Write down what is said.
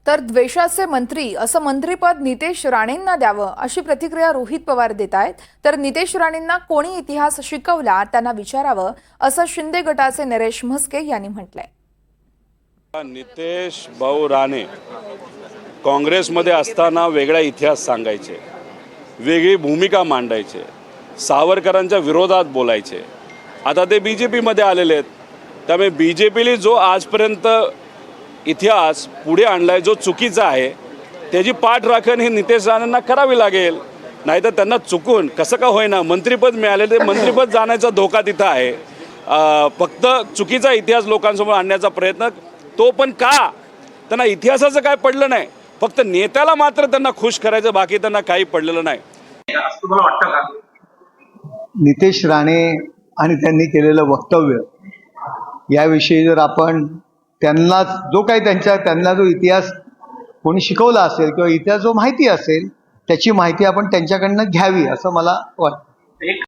तर द्वेषाचे मंत्री असं मंत्रिपद नितेश राणेंना द्यावं अशी प्रतिक्रिया रोहित पवार देत आहेत। तर नितेश राणेंना कोणी इतिहास शिकवला त्यांना विचारावं असं शिंदे गटाचे नरेश म्हस्के यांनी म्हटलंय। नितेश भाऊ राणे काँग्रेसमध्ये असताना वेगळा इतिहास सांगायचे, वेगळी भूमिका मांडायचे, सावरकरांच्या विरोधात बोलायचे। आता ते बीजेपीमध्ये आलेले आहेत, त्यामुळे बीजेपीने जो आजपर्यंत इतिहास पुढे आणलाय जो चुकीचा आहे त्याची पाठराखण ही नितेश राणेंना करावी लागेल। नाहीतर त्यांना चुकून कसं का होईना मंत्रिपद मिळाले, ते मंत्रिपद जाण्याचा धोका तिथं आहे। फक्त चुकीचा इतिहास लोकांसमोर आणण्याचा प्रयत्न, तो पण का? त्यांना इतिहासाचं काय पडलं नाही, फक्त नेत्याला मात्र त्यांना खुश करायचं, बाकी त्यांना काही पडलेलं नाही। नितेश राणे आणि त्यांनी केलेलं वक्तव्य याविषयी जर आपण त्यांना जो काही त्यांना जो इतिहास कोणी शिकवला असेल किंवा इतिहास जो माहिती असेल त्याची माहिती आपण त्यांच्याकडनं घ्यावी असं मला वाटतं।